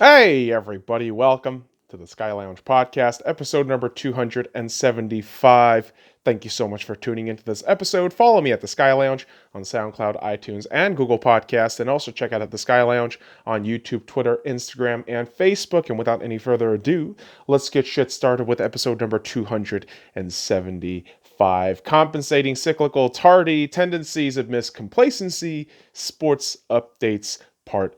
Hey, everybody, welcome to the SkyLounge podcast, episode number 275. Thank you so much for tuning into this episode. Follow me at the SkyLounge on SoundCloud, iTunes, and Google Podcasts, and also check out the SkyLounge on YouTube, Twitter, Instagram, and Facebook. And without any further ado, let's get shit started with episode number 275. Compensating, Cyclical, Tardy, Tendencies, Amidst, Complacency, Sports Updates, Part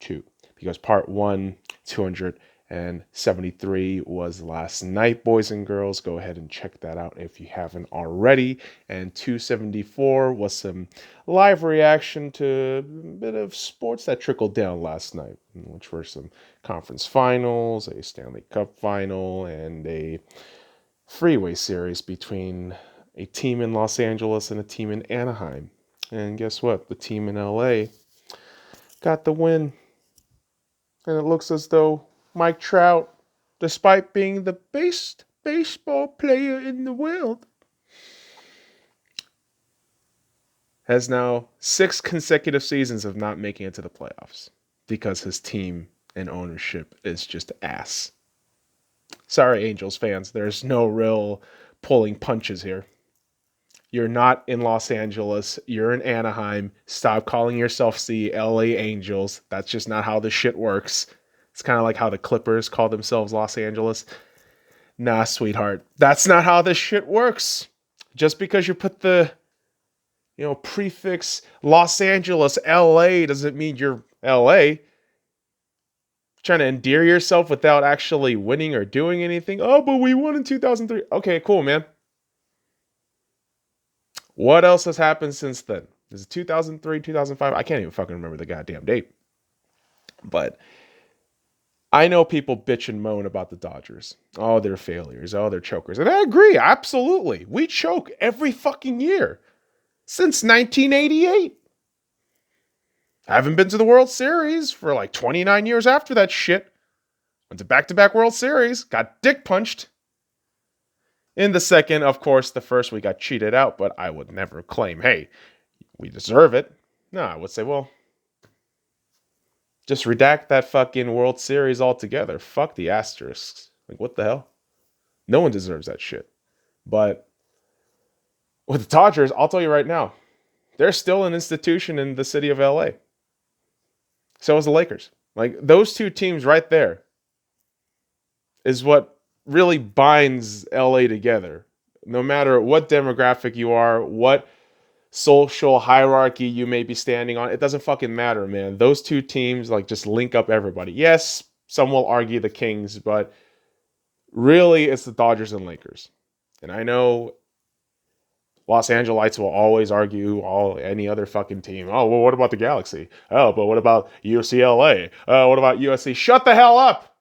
2. Because part 1, 273, was last night, boys and girls. Go ahead and check that out if you haven't already. And 274 was some live reaction to a bit of sports that trickled down last night, which were some conference finals, a Stanley Cup final, and a freeway series between a team in Los Angeles and a team in Anaheim. And guess what? The team in LA got the win. And it looks as though Mike Trout, despite being the best baseball player in the world, has now 6 consecutive seasons of not making it to the playoffs because his team and ownership is just ass. Sorry, Angels fans, there's no real pulling punches here. You're not in Los Angeles. You're in Anaheim. Stop calling yourself the LA Angels. That's just not how this shit works. It's kind of like how the Clippers call themselves Los Angeles. Nah, sweetheart. That's not how this shit works. Just because you put the, prefix Los Angeles, LA, doesn't mean you're LA. Trying to endear yourself without actually winning or doing anything. Oh, but we won in 2003. Okay, cool, man. What else has happened since then? Is it 2003, 2005? I can't even fucking remember the goddamn date. But I know people bitch and moan about the Dodgers. Oh, they're failures. Oh, they're chokers. And I agree. Absolutely. We choke every fucking year. Since 1988. I haven't been to the World Series for like 29 years after that shit. Went to back-to-back World Series. Got dick punched. In the second, of course, the first we got cheated out, but I would never claim, hey, we deserve it. No, I would say, well, just redact that fucking World Series altogether. Fuck the asterisks. Like, what the hell? No one deserves that shit. But with the Dodgers, I'll tell you right now, they're still an institution in the city of LA. So is the Lakers. Like, those two teams right there is what really binds LA together. No matter what demographic you are, what social hierarchy you may be standing on, it doesn't fucking matter, man. Those two teams just link up everybody. Yes, some will argue the Kings, but really it's the Dodgers and Lakers. And I know Los Angelites will always argue any other fucking team. Oh, well, what about the Galaxy? Oh, but what about UCLA? What about USC? Shut the hell up!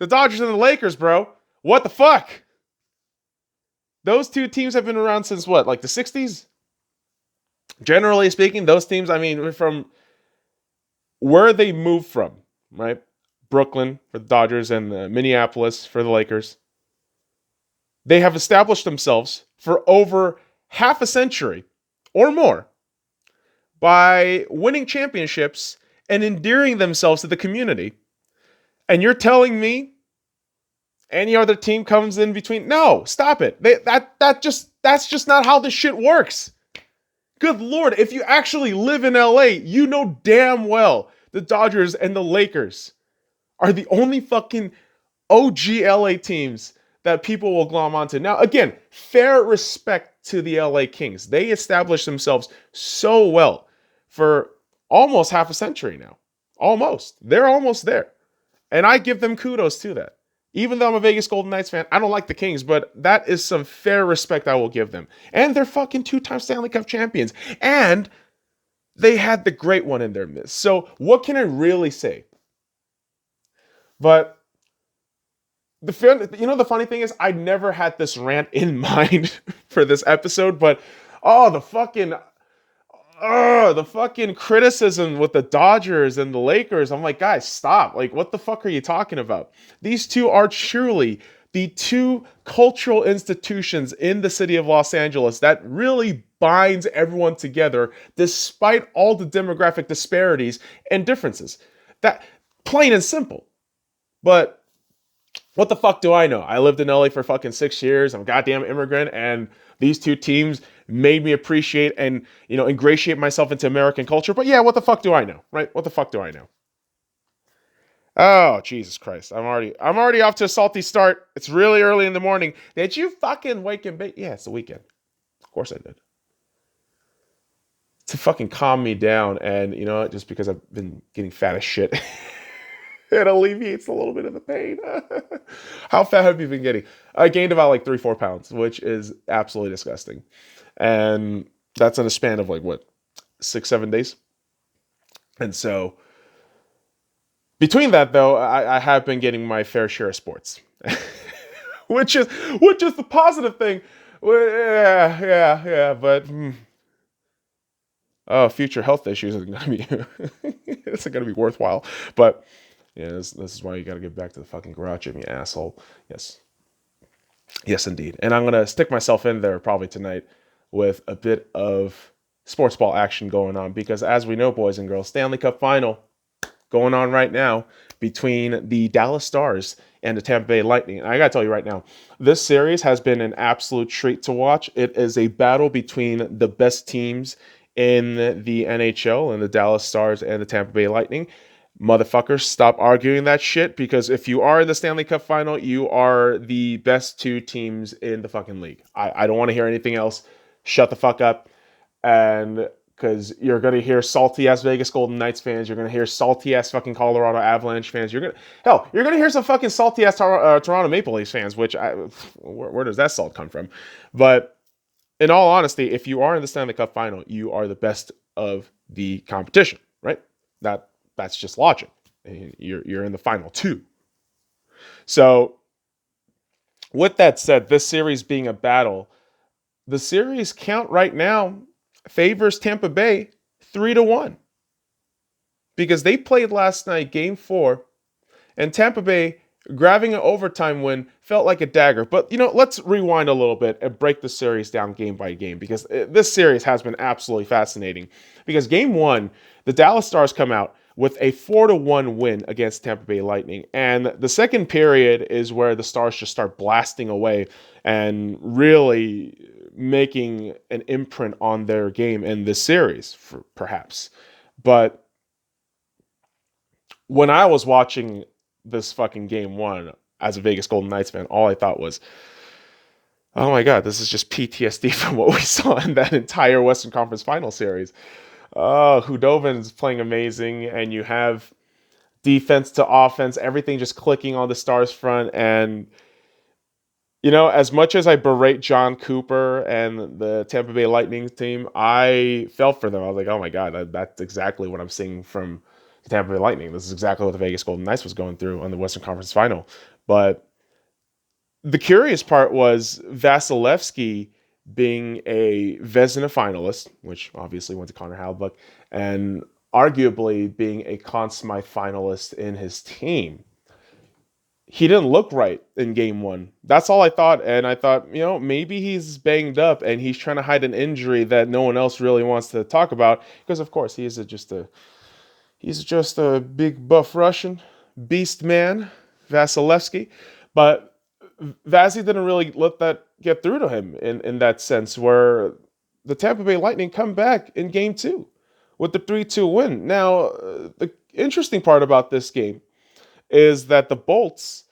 The Dodgers and the Lakers, bro. What the fuck? Those two teams have been around since what, like the 60s? Generally speaking, those teams, from where they moved from, right? Brooklyn for the Dodgers and Minneapolis for the Lakers. They have established themselves for over half a century or more by winning championships and endearing themselves to the community. And you're telling me any other team comes in between? No, stop it. That's just not how this shit works. Good Lord, if you actually live in LA, you know damn well the Dodgers and the Lakers are the only fucking OG LA teams that people will glom onto. Now, again, fair respect to the LA Kings. They established themselves so well for almost half a century now. Almost. They're almost there. And I give them kudos to that. Even though I'm a Vegas Golden Knights fan, I don't like the Kings, but that is some fair respect I will give them. And they're fucking 2-time Stanley Cup champions. And they had the great one in their midst. So what can I really say? But the funny thing is, I never had this rant in mind for this episode, but the fucking criticism with the Dodgers and the Lakers. I'm like, guys, stop. Like, what the fuck are you talking about? These two are truly the two cultural institutions in the city of Los Angeles that really binds everyone together despite all the demographic disparities and differences. That plain and simple. But what the fuck do I know? I lived in LA for fucking 6 years. I'm a goddamn immigrant, and these two teams made me appreciate and, ingratiate myself into American culture. But yeah, what the fuck do I know, right? What the fuck do I know? Oh, Jesus Christ. I'm already off to a salty start. It's really early in the morning. Did you fucking wake and bake? Yeah, it's the weekend. Of course I did. To fucking calm me down, and just because I've been getting fat as shit. It alleviates a little bit of the pain. How fat have you been getting? I gained about like 3-4 pounds, which is absolutely disgusting. And that's in a span of like what, 6-7 days. And so between that though, I have been getting my fair share of sports, which is the positive thing. Well, yeah. But future health issues isn't gonna be it's gonna be worthwhile. But yeah, this is why you gotta get back to the fucking garage gym, you asshole. Yes, indeed. And I'm gonna stick myself in there probably tonight with a bit of sports ball action going on, because as we know, boys and girls, Stanley Cup Final going on right now between the Dallas Stars and the Tampa Bay Lightning. And I gotta tell you right now, this series has been an absolute treat to watch. It is a battle between the best teams in the NHL, and the Dallas Stars and the Tampa Bay Lightning. Motherfuckers, stop arguing that shit, because if you are in the Stanley Cup Final, you are the best two teams in the fucking league. I don't want to hear anything else. Shut the fuck up. And because you're going to hear salty ass Vegas Golden Knights fans, you're going to hear salty ass fucking Colorado Avalanche fans, you're going to hear some fucking salty ass Toronto Maple Leafs fans, which where does that salt come from? But in all honesty, if you are in the Stanley Cup Final, you are the best of the competition, right? That's just logic. You're in the final two. So with that said, this series being a battle, the series count right now favors Tampa Bay 3-1, because they played last night Game 4, and Tampa Bay grabbing an overtime win felt like a dagger. But let's rewind a little bit and break the series down game by game, because this series has been absolutely fascinating. Because Game 1, the Dallas Stars come out with a 4-1 win against Tampa Bay Lightning. And the second period is where the Stars just start blasting away and really making an imprint on their game in this series, perhaps. But when I was watching this fucking Game 1 as a Vegas Golden Knights fan, all I thought was, oh my God, this is just PTSD from what we saw in that entire Western Conference Final series. Hudobin is playing amazing, and you have defense to offense, everything just clicking on the Stars front. And as much as I berate John Cooper and the Tampa Bay Lightning team, I felt for them. I was like, oh my God, that's exactly what I'm seeing from the Tampa Bay Lightning. This is exactly what the Vegas Golden Knights was going through on the Western Conference Final. But the curious part was Vasilevsky being a Vezina finalist, which obviously went to Connor Hellebuyck, and arguably being a Conn Smythe finalist in his team. He didn't look right in Game 1. That's all I thought. And I thought, maybe he's banged up and he's trying to hide an injury that no one else really wants to talk about. Because, of course, he's just a big buff Russian beast man, Vasilevsky. But Vazzy didn't really let that get through to him in that sense, where the Tampa Bay Lightning come back in Game 2 with the 3-2 win. Now, the interesting part about this game is that the Bolts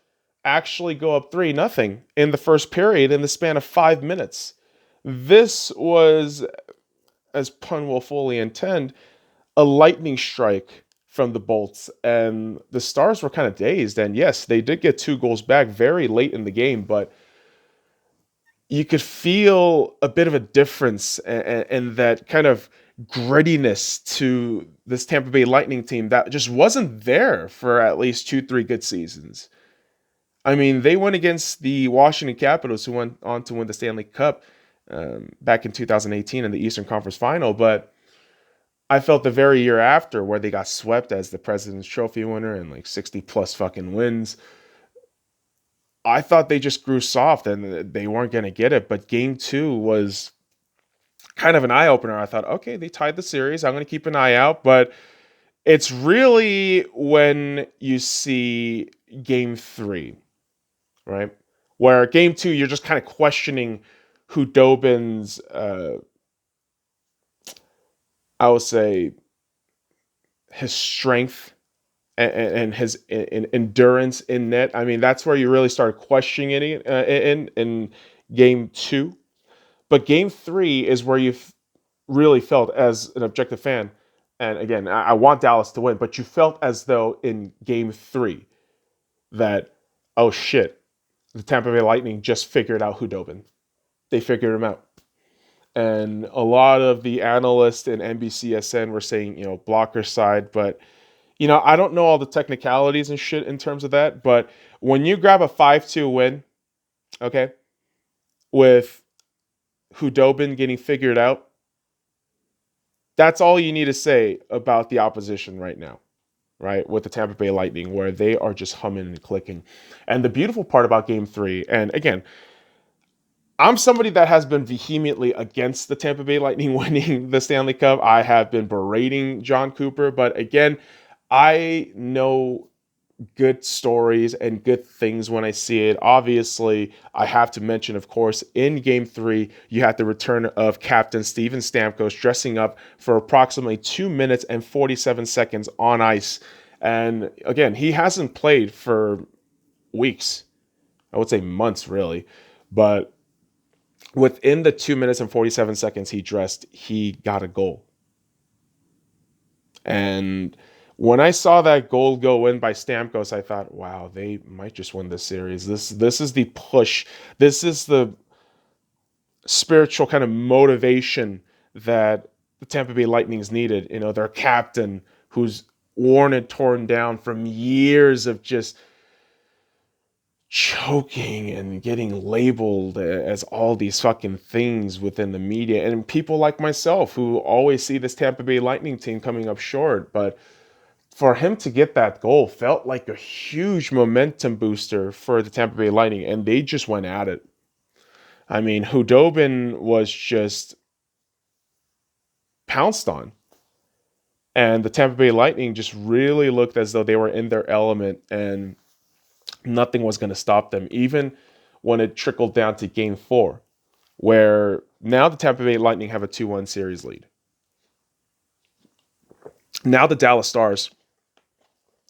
actually go up 3-0 in the first period in the span of 5 minutes. This was, as pun will fully intend, a lightning strike from the Bolts, and the Stars were kind of dazed. And yes, they did get 2 goals back very late in the game, but you could feel a bit of a difference and that kind of grittiness to this Tampa Bay Lightning team that just wasn't there for at least 2-3 good seasons. I mean, they went against the Washington Capitals, who went on to win the Stanley Cup back in 2018 in the Eastern Conference Final, but I felt the very year after, where they got swept as the President's Trophy winner and like 60 plus fucking wins, I thought they just grew soft and they weren't going to get it. But Game 2 was kind of an eye-opener. I thought, okay, they tied the series. I'm going to keep an eye out. But it's really when you see, game 3, right? Where game 2, you're just kind of questioning Hudobin's, I would say, his strength and his endurance in net. I mean, that's where you really started questioning it in game 2. But game 3 is where you really felt as an objective fan. And again, I want Dallas to win, but you felt as though in game 3 that, oh shit, the Tampa Bay Lightning just figured out Hudobin. They figured him out. And a lot of the analysts in NBCSN were saying, blocker side, but I don't know all the technicalities and shit in terms of that, but when you grab a 5-2 win, okay, with Hudobin getting figured out, that's all you need to say about the opposition right now, right? With the Tampa Bay Lightning, where they are just humming and clicking. And the beautiful part about game 3, and again, I'm somebody that has been vehemently against the Tampa Bay Lightning winning the Stanley Cup. I have been berating John Cooper, but again, I know good stories and good things when I see it. Obviously, I have to mention, of course, in game 3, you had the return of Captain Steven Stamkos dressing up for approximately 2 minutes and 47 seconds on ice. And again, he hasn't played for weeks. I would say months, really. But within the 2 minutes and 47 seconds he dressed, he got a goal. And when I saw that goal go in by Stamkos, I thought, wow, they might just win this series. This is the push. This is the spiritual kind of motivation that the Tampa Bay Lightning's needed. Their captain, who's worn and torn down from years of just choking and getting labeled as all these fucking things within the media, and people like myself who always see this Tampa Bay Lightning team coming up short. But for him to get that goal felt like a huge momentum booster for the Tampa Bay Lightning, and they just went at it. I mean, Hudobin was just pounced on, and the Tampa Bay Lightning just really looked as though they were in their element, and nothing was going to stop them, even when it trickled down to game 4, where now the Tampa Bay Lightning have a 2-1 series lead. Now the Dallas Stars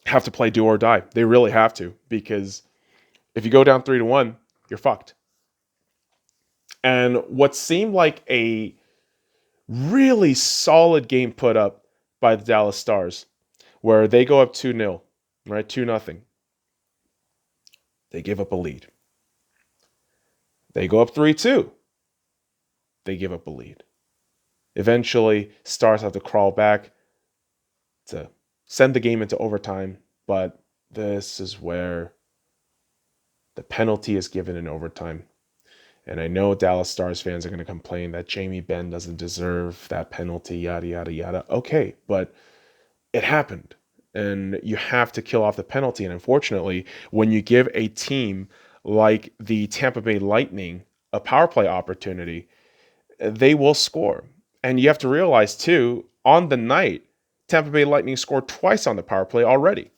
have to play do or die. They really have to, because if you go down 3-1, you're fucked. And what seemed like a really solid game put up by the Dallas Stars, where they go up 2-0, right? 2-0. They give up a lead. They go up 3-2. They give up a lead. Eventually, Stars have to crawl back to send the game into overtime, but this is where the penalty is given in overtime. And I know Dallas Stars fans are going to complain that Jamie Benn doesn't deserve that penalty, yada, yada, yada. Okay, but it happened. And you have to kill off the penalty. And unfortunately, when you give a team like the Tampa Bay Lightning a power play opportunity, they will score. And you have to realize, too, on the night, Tampa Bay Lightning scored twice on the power play already.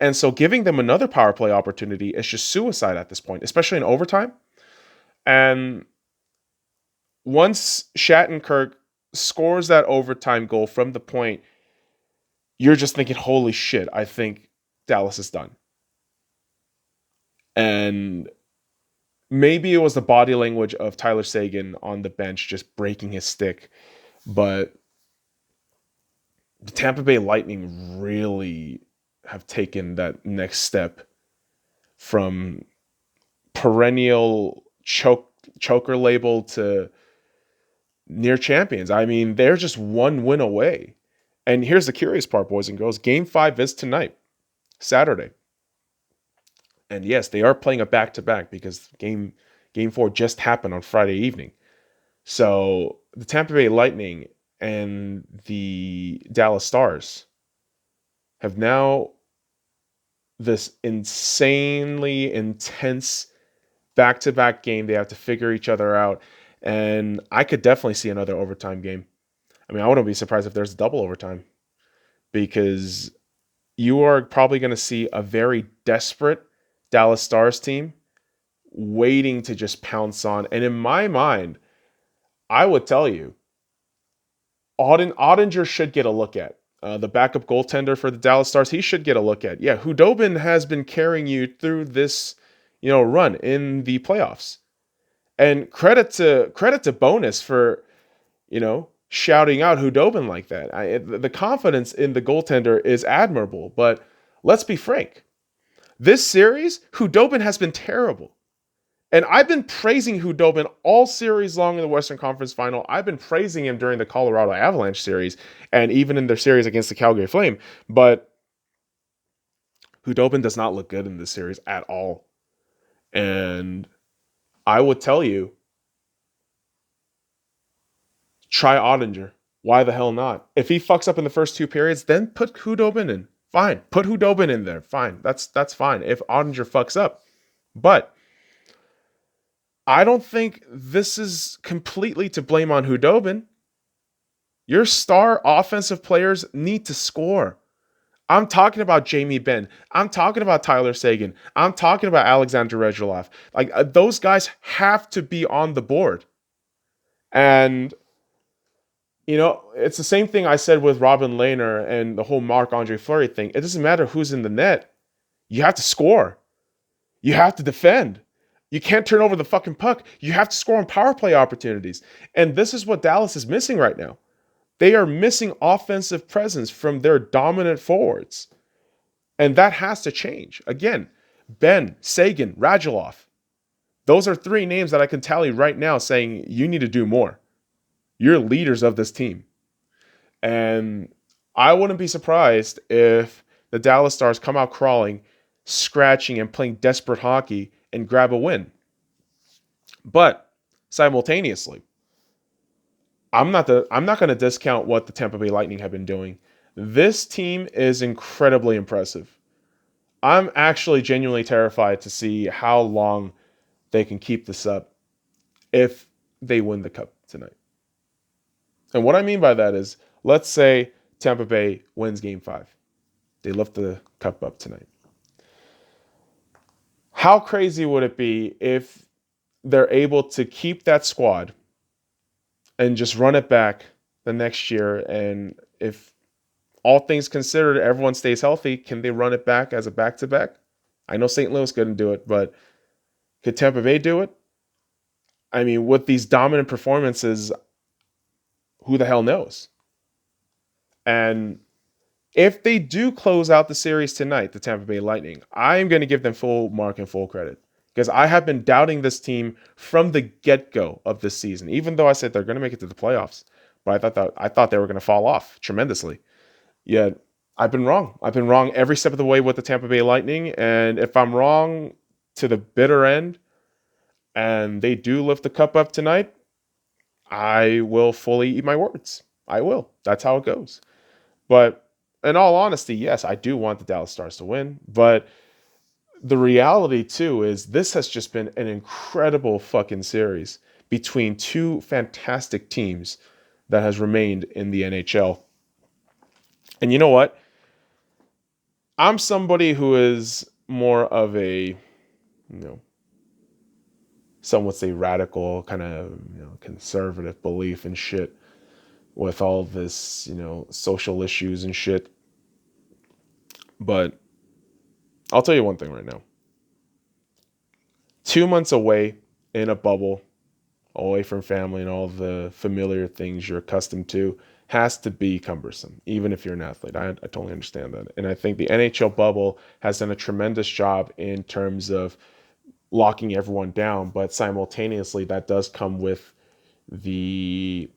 And so giving them another power play opportunity is just suicide at this point, especially in overtime. And once Shattenkirk scores that overtime goal from the point, you're just thinking, holy shit, I think Dallas is done. And maybe it was the body language of Tyler Seguin on the bench just breaking his stick, but the Tampa Bay Lightning really have taken that next step from perennial choker label to near champions. I mean, they're just one win away. And here's the curious part, boys and girls. Game 5 is tonight, Saturday. And yes, they are playing a back-to-back because game 4 just happened on Friday evening. So the Tampa Bay Lightning and the Dallas Stars have now this insanely intense back-to-back game. They have to figure each other out. And I could definitely see another overtime game. I mean, I wouldn't be surprised if there's double overtime, because you are probably going to see a very desperate Dallas Stars team waiting to just pounce on. And in my mind, I would tell you, Ottinger should get a look at. The backup goaltender for the Dallas Stars, he should get a look at. Yeah, Hudobin has been carrying you through this, run in the playoffs. And credit to Bonus for, shouting out Hudobin like that. The confidence in the goaltender is admirable, but let's be frank. This series, Hudobin has been terrible. And I've been praising Hudobin all series long in the Western Conference Final. I've been praising him during the Colorado Avalanche series and even in their series against the Calgary Flame. But Hudobin does not look good in this series at all. And I would tell you, try Ottinger. Why the hell not? If he fucks up in the first two periods, then put Hudobin in. Fine. Put Hudobin in there. Fine. That's fine if Ottinger fucks up. But I don't think this is completely to blame on Hudobin. Your star offensive players need to score. I'm talking about Jamie Benn. I'm talking about Tyler Seguin. I'm talking about Alexander Radulov. Those guys have to be on the board. And, it's the same thing I said with Robin Lehner and the whole Marc-Andre Fleury thing. It doesn't matter who's in the net. You have to score. You have to defend. You can't turn over the fucking puck. You have to score on power play opportunities. And this is what Dallas is missing right now. They are missing offensive presence from their dominant forwards. And that has to change. Again, Benn, Seguin, Radulov. Those are three names that I can tally right now saying you need to do more. You're leaders of this team. And I wouldn't be surprised if the Dallas Stars come out crawling, scratching, and playing desperate hockey and grab a win. But simultaneously, I'm not going to discount what the Tampa Bay Lightning have been doing. This team is incredibly impressive. I'm actually genuinely terrified to see how long they can keep this up if they win the cup tonight. And what I mean by that is, let's say Tampa Bay wins Game 5. They lift the cup up tonight. How crazy would it be if they're able to keep that squad and just run it back the next year? And if all things considered, everyone stays healthy, can they run it back as a back-to-back? I know St. Louis couldn't do it, but could Tampa Bay do it? I mean, with these dominant performances, who the hell knows? And if they do close out the series tonight, the Tampa Bay Lightning, I'm going to give them full mark and full credit. Because I have been doubting this team from the get-go of this season, even though I said they're going to make it to the playoffs. But I thought they were going to fall off tremendously. Yet I've been wrong. I've been wrong every step of the way with the Tampa Bay Lightning. And if I'm wrong to the bitter end and they do lift the cup up tonight, I will fully eat my words. I will. That's how it goes. But in all honesty, yes, I do want the Dallas Stars to win. But the reality, too, is this has just been an incredible fucking series between two fantastic teams that has remained in the NHL. And you know what? I'm somebody who is more of a, some would say radical, kind of, conservative belief and shit with all this, social issues and shit. But I'll tell you one thing right now. 2 months away in a bubble, away from family and all the familiar things you're accustomed to, has to be cumbersome, even if you're an athlete. I totally understand that. And I think the NHL bubble has done a tremendous job in terms of locking everyone down, but simultaneously that does come with the,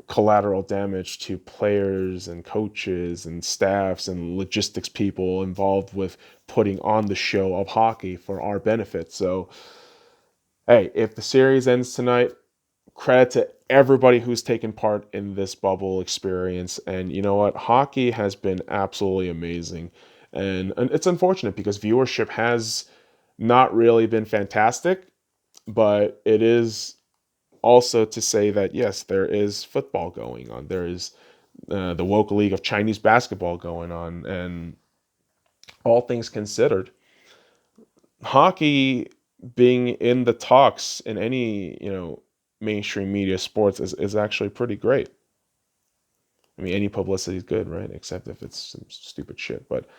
collateral damage to players and coaches and staffs and logistics people involved with putting on the show of hockey for our benefit. So, hey, if the series ends tonight, credit to everybody who's taken part in this bubble experience. And you know what? Hockey has been absolutely amazing. And it's unfortunate because viewership has not really been fantastic, but it is also to say that, yes, there is football going on. There is the woke league of Chinese basketball going on, and all things considered, hockey being in the talks in any mainstream media sports is actually pretty great. I mean, any publicity is good, right? Except if it's some stupid shit. But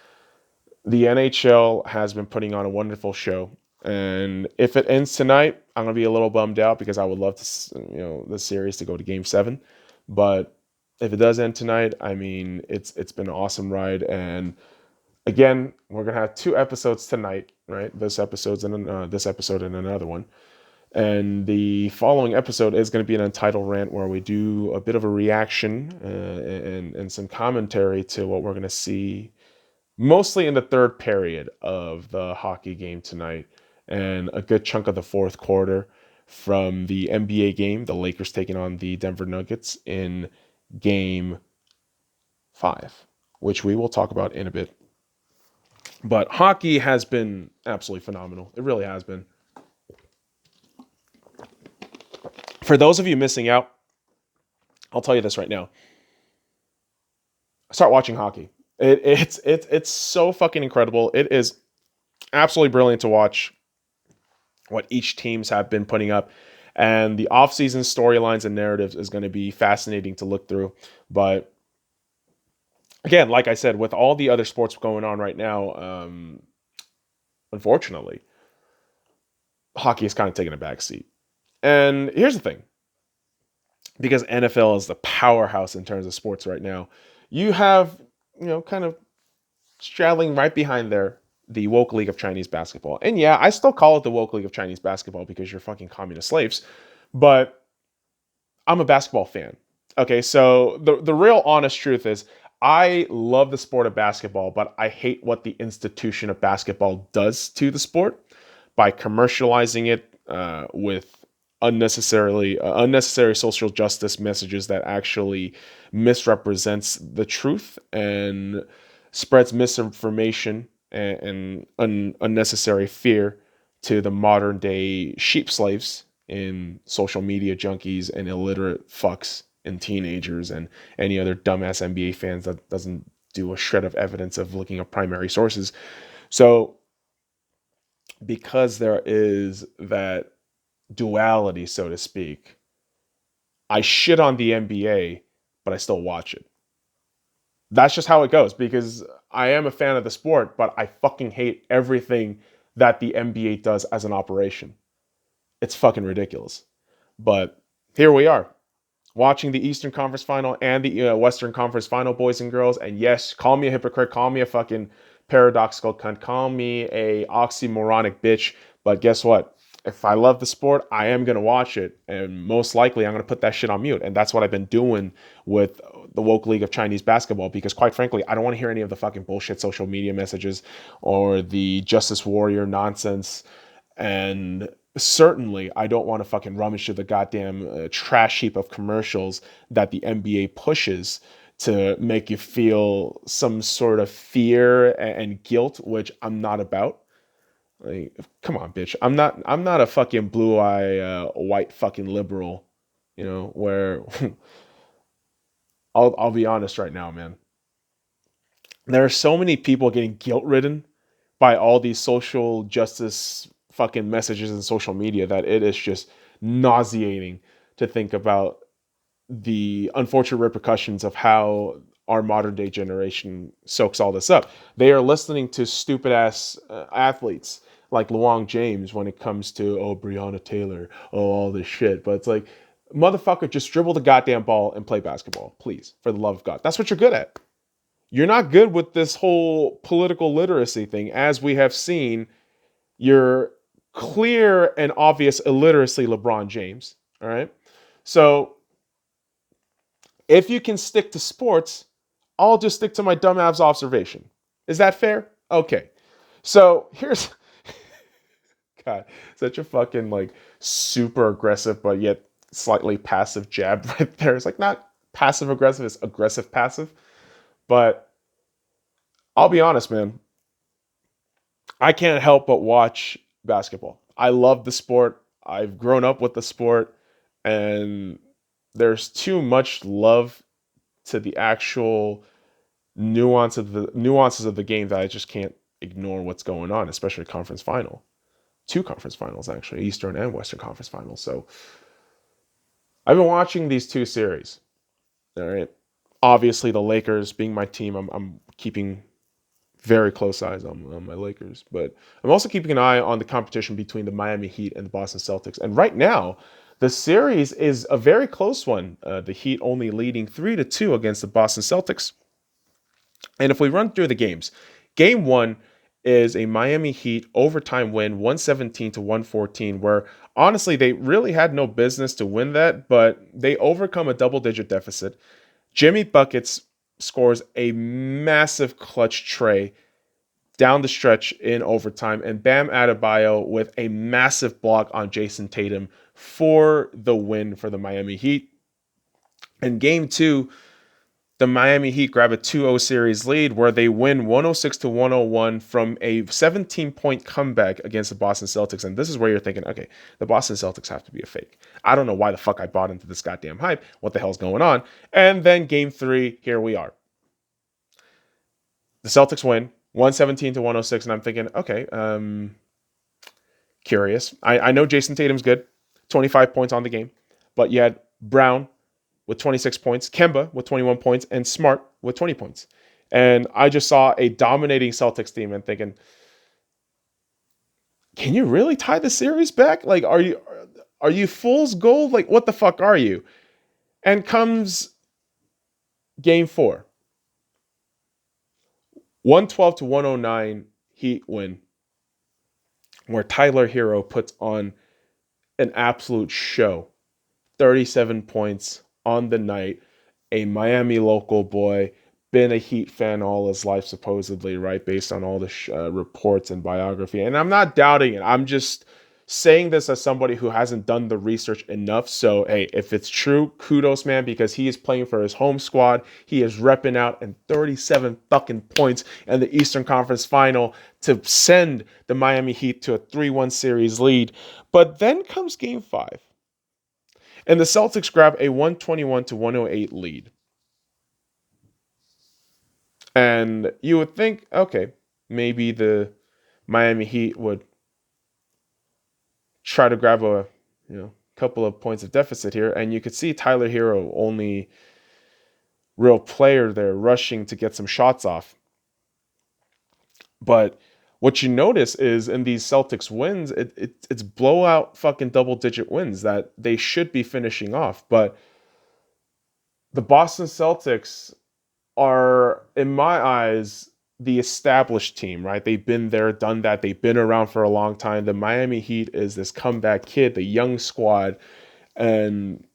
the NHL has been putting on a wonderful show, and if it ends tonight, I'm gonna be a little bummed out because I would love to, the series to go to Game 7. But if it does end tonight, I mean, it's been an awesome ride, and again, we're gonna have 2 episodes tonight, right? This episode and another one. And the following episode is going to be an Untitled Rant where we do a bit of a reaction and some commentary to what we're going to see mostly in the third period of the hockey game tonight and a good chunk of the fourth quarter from the NBA game, the Lakers taking on the Denver Nuggets in Game 5, which we will talk about in a bit. But hockey has been absolutely phenomenal. It really has been. For those of you missing out, I'll tell you this right now. Start watching hockey. It's so fucking incredible. It is absolutely brilliant to watch what each teams have been putting up. And the offseason storylines and narratives is going to be fascinating to look through. But again, like I said, with all the other sports going on right now, unfortunately, hockey is kind of taking a back seat. And here's the thing. Because NFL is the powerhouse in terms of sports right now, you have, kind of straddling right behind there, the woke league of Chinese basketball. And yeah, I still call it the woke league of Chinese basketball because you're fucking communist slaves. But I'm a basketball fan. Okay, so the real honest truth is I love the sport of basketball, but I hate what the institution of basketball does to the sport by commercializing it with unnecessary social justice messages that actually misrepresents the truth and spreads misinformation and unnecessary fear to the modern day sheep slaves in social media junkies and illiterate fucks and teenagers and any other dumbass NBA fans that doesn't do a shred of evidence of looking at primary sources. So because there is that duality, so to speak, I shit on the NBA, but I still watch it. That's just how it goes because I am a fan of the sport, but I fucking hate everything that the NBA does as an operation. It's fucking ridiculous. But here we are, watching the Eastern Conference Final and the Western Conference Final, boys and girls. And yes, call me a hypocrite, call me a fucking paradoxical cunt, call me a oxymoronic bitch. But guess what? If I love the sport, I am going to watch it. And most likely, I'm going to put that shit on mute. And that's what I've been doing with the woke league of Chinese basketball. Because quite frankly, I don't want to hear any of the fucking bullshit social media messages or the justice warrior nonsense. And certainly, I don't want to fucking rummage through the goddamn trash heap of commercials that the NBA pushes to make you feel some sort of fear and guilt, which I'm not about. Like, come on, bitch. I'm not a fucking blue-eye white fucking liberal, where I'll be honest right now, man. There are so many people getting guilt-ridden by all these social justice fucking messages in social media that it is just nauseating to think about the unfortunate repercussions of how our modern day generation soaks all this up. They are listening to stupid ass athletes like Luong James when it comes to, Breonna Taylor, all this shit. But it's like, motherfucker, just dribble the goddamn ball and play basketball, please, for the love of God. That's what you're good at. You're not good with this whole political literacy thing, as we have seen. You're clear and obvious illiteracy, LeBron James. All right. So if you can stick to sports, I'll just stick to my dumbass observation. Is that fair? Okay. So here's, God, such a fucking like super aggressive, but yet slightly passive jab right there. It's like not passive aggressive, it's aggressive passive. But I'll be honest, man. I can't help but watch basketball. I love the sport. I've grown up with the sport, and there's too much love to the actual nuances of the game that I just can't ignore what's going on, especially conference final. 2 conference finals, actually, Eastern and Western Conference finals. So I've been watching these 2 series. All right. Obviously, the Lakers being my team, I'm keeping very close eyes on my Lakers. But I'm also keeping an eye on the competition between the Miami Heat and the Boston Celtics. And right now, the series is a very close one. The Heat only leading 3-2 against the Boston Celtics. And if we run through the games, game 1 is a Miami Heat overtime win, 117-114, where honestly, they really had no business to win that, but they overcome a double-digit deficit. Jimmy Buckets scores a massive clutch tray down the stretch in overtime, and Bam Adebayo with a massive block on Jason Tatum for the win for the Miami Heat. In game 2, the Miami Heat grab a 2-0 series lead where they win 106-101 from a 17-point comeback against the Boston Celtics. And this is where you're thinking, okay, the Boston Celtics have to be a fake. I don't know why the fuck I bought into this goddamn hype. What the hell's going on? And then game 3, here we are. The Celtics win 117-106, and I'm thinking, okay, curious. I know Jason Tatum's good, 25 points on the game, but you had Brown with 26 points, Kemba with 21 points, and Smart with 20 points. And I just saw a dominating Celtics team and thinking, can you really tie the series back? Like, are you fool's gold? Like, what the fuck are you? And comes game 4. 112-109 Heat win, where Tyler Hero puts on an absolute show. 37 points on the night. A Miami local boy, been a Heat fan all his life, supposedly, right? Based on all the reports and biography. And I'm not doubting it. I'm just saying this as somebody who hasn't done the research enough. So, hey, if it's true, kudos, man, because he is playing for his home squad. He is repping out in 37 fucking points in the Eastern Conference Final to send the Miami Heat to a 3-1 series lead. But then comes game 5. And the Celtics grab a 121-108 lead. And you would think, okay, maybe the Miami Heat would try to grab a couple of points of deficit here. And you could see Tyler Hero, only real player there, rushing to get some shots off. But what you notice is in these Celtics wins, it's blowout fucking double-digit wins that they should be finishing off. But the Boston Celtics are, in my eyes, the established team, right? They've been there, done that. They've been around for a long time. The Miami Heat is this comeback kid, the young squad. And,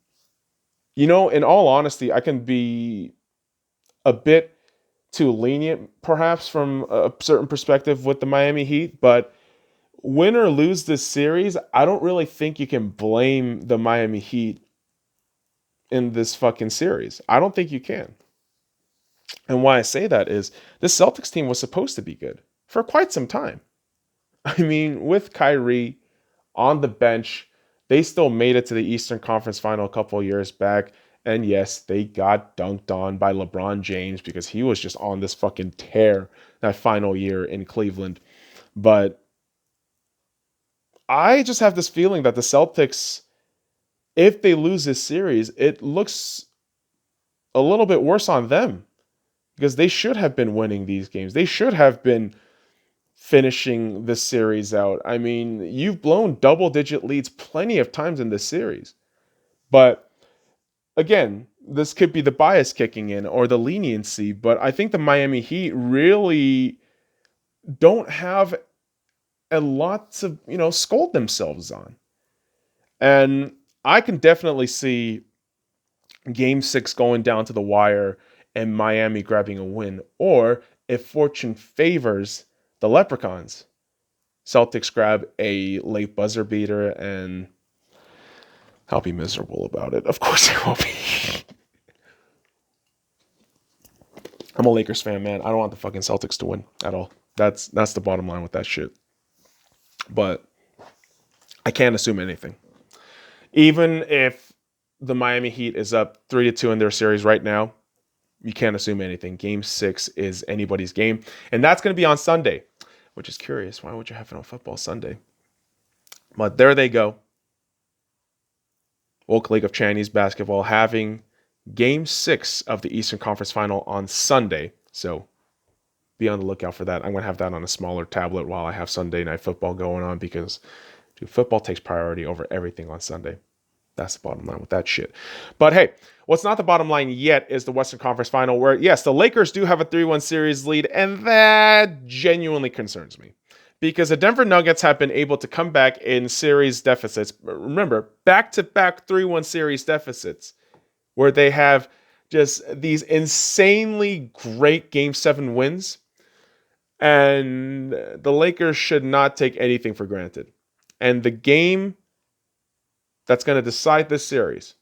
in all honesty, I can be a bit too lenient, perhaps, from a certain perspective with the Miami Heat. But win or lose this series, I don't really think you can blame the Miami Heat in this fucking series. I don't think you can. And why I say that is this Celtics team was supposed to be good for quite some time. I mean, with Kyrie on the bench, they still made it to the Eastern Conference Final a couple of years back. And yes, they got dunked on by LeBron James because he was just on this fucking tear that final year in Cleveland. But I just have this feeling that the Celtics, if they lose this series, it looks a little bit worse on them. Because they should have been winning these games. They should have been finishing this series out. I mean, you've blown double-digit leads plenty of times in this series. But again, this could be the bias kicking in or the leniency. But I think the Miami Heat really don't have a lot to, scold themselves on. And I can definitely see Game 6 going down to the wire and Miami grabbing a win. Or if fortune favors the Leprechauns, Celtics grab a late buzzer beater, and I'll be miserable about it. Of course I will be. I'm a Lakers fan, man. I don't want the fucking Celtics to win at all. That's the bottom line with that shit. But I can't assume anything. Even if the Miami Heat is up 3-2 in their series right now, you can't assume anything. Game 6 is anybody's game. And that's going to be on Sunday, which is curious. Why would you have it on football Sunday? But there they go. Woke League of Chinese Basketball having Game 6 of the Eastern Conference Final on Sunday. So be on the lookout for that. I'm going to have that on a smaller tablet while I have Sunday Night Football going on because football takes priority over everything on Sunday. That's the bottom line with that shit. But hey, what's not the bottom line yet is the Western Conference Final where, yes, the Lakers do have a 3-1 series lead, and that genuinely concerns me. Because the Denver Nuggets have been able to come back in series deficits. Remember, back-to-back 3-1 series deficits where they have just these insanely great Game 7 wins. And the Lakers should not take anything for granted. And the game that's going to decide this series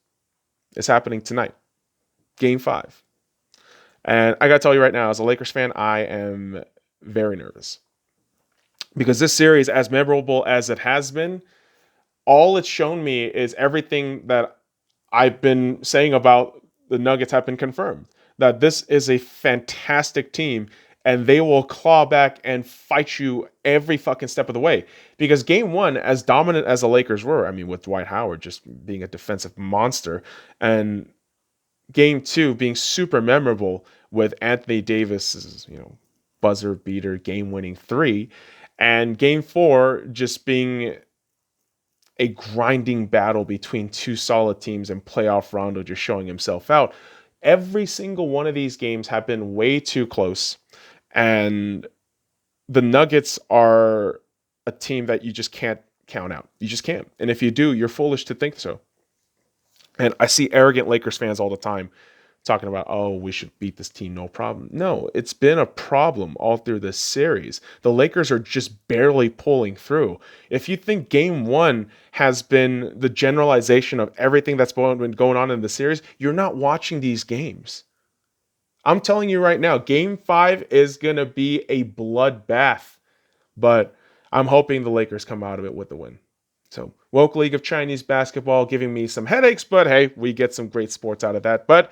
is happening tonight. Game 5. And I got to tell you right now, as a Lakers fan, I am very nervous. Because this series, as memorable as it has been, all it's shown me is everything that I've been saying about the Nuggets have been confirmed. That this is a fantastic team, and they will claw back and fight you every fucking step of the way. Because Game 1, as dominant as the Lakers were, I mean, with Dwight Howard just being a defensive monster, and Game 2 being super memorable with Anthony Davis's, buzzer beater game-winning 3, and Game 4 just being a grinding battle between two solid teams and playoff Rondo just showing himself out. Every single one of these games have been way too close, and the Nuggets are a team that you just can't count out. You just can't. And if you do, you're foolish to think so. And I see arrogant Lakers fans all the time talking about, oh, we should beat this team, no problem. No, it's been a problem all through this series. The Lakers are just barely pulling through. If you think Game 1 has been the generalization of everything that's been going on in the series, you're not watching these games. I'm telling you right now, Game 5 is going to be a bloodbath. But I'm hoping the Lakers come out of it with the win. So, Woke League of Chinese Basketball giving me some headaches, but hey, we get some great sports out of that. But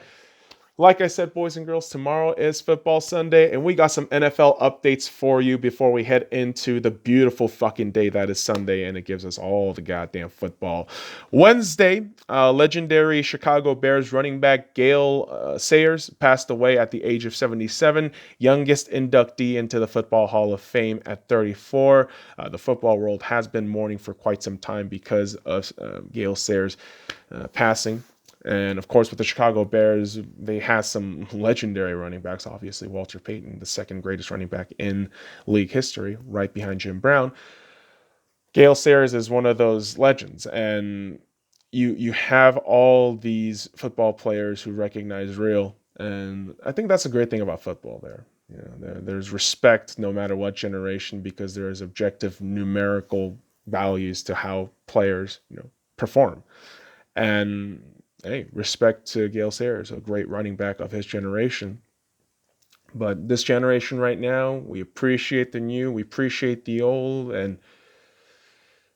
like I said, boys and girls, tomorrow is Football Sunday, and we got some NFL updates for you before we head into the beautiful fucking day that is Sunday, and it gives us all the goddamn football. Wednesday, legendary Chicago Bears running back Gale Sayers passed away at the age of 77, youngest inductee into the Football Hall of Fame at 34. The football world has been mourning for quite some time because of Gale Sayers passing. And of course, with the Chicago Bears, they have some legendary running backs. Obviously, Walter Payton, the second greatest running back in league history, right behind Jim Brown. Gale Sayers is one of those legends. And you have all these football players who recognize real. And I think that's a great thing about football there. There's respect no matter what generation because there is objective numerical values to how players perform. And hey, respect to Gale Sayers, a great running back of his generation. But this generation right now, we appreciate the new, we appreciate the old, and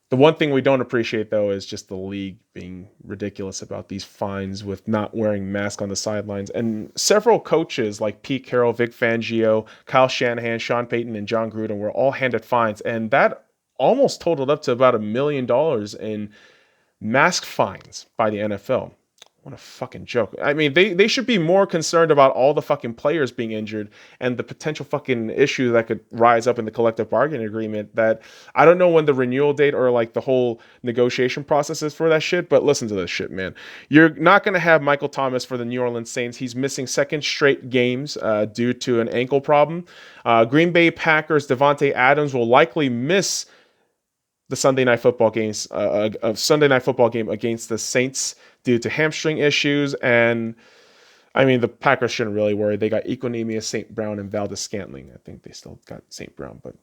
the one thing we don't appreciate, though, is just the league being ridiculous about these fines with not wearing masks on the sidelines. And several coaches like Pete Carroll, Vic Fangio, Kyle Shanahan, Sean Payton, and John Gruden were all handed fines, and that almost totaled up to about $1 million in mask fines by the NFL. What a fucking joke. I mean, they should be more concerned about all the fucking players being injured and the potential fucking issue that could rise up in the collective bargaining agreement that I don't know when the renewal date or like the whole negotiation process is for that shit, but listen to this shit, man. You're not going to have Michael Thomas for the New Orleans Saints. He's missing second straight games due to an ankle problem. Green Bay Packers Devontae Adams will likely miss the Sunday night football games, Sunday night football game against the Saints due to hamstring issues. And I mean, the Packers shouldn't really worry. They got Equanimeous, St. Brown, and Valdez-Scantling. I think they still got St. Brown, but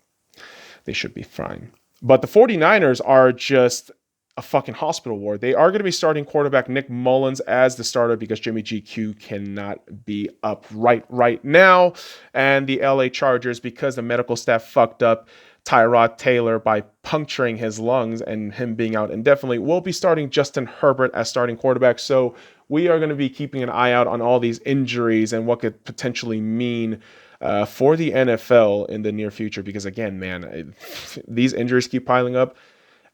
they should be fine. But the 49ers are just a fucking hospital ward. They are going to be starting quarterback Nick Mullins as the starter because Jimmy GQ cannot be up right now. And the LA Chargers, because the medical staff fucked up Tyrod Taylor by puncturing his lungs and him being out indefinitely, will be starting Justin Herbert as starting quarterback. So we are going to be keeping an eye out on all these injuries and what could potentially mean for the NFL in the near future. Because again, man, these injuries keep piling up.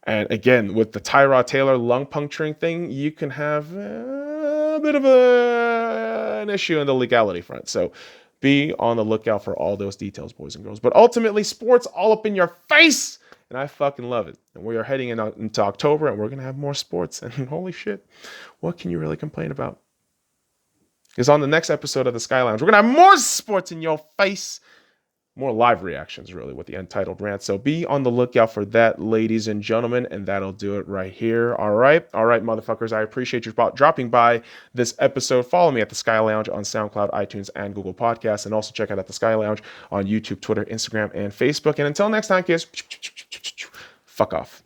And again, with the Tyrod Taylor lung puncturing thing, you can have a bit of an issue in the legality front. So be on the lookout for all those details, boys and girls. But ultimately, sports all up in your face. And I fucking love it. And we are heading into October, and we're going to have more sports. And holy shit, what can you really complain about? Because on the next episode of the Sky Lounge, we're going to have more sports in your face. More live reactions, really, with the Untitled Rant. So be on the lookout for that, ladies and gentlemen, and that'll do it right here. All right, motherfuckers. I appreciate you dropping by this episode. Follow me at the Sky Lounge on SoundCloud, iTunes, and Google Podcasts, and also check out at the Sky Lounge on YouTube, Twitter, Instagram, and Facebook. And until next time, kids, fuck off.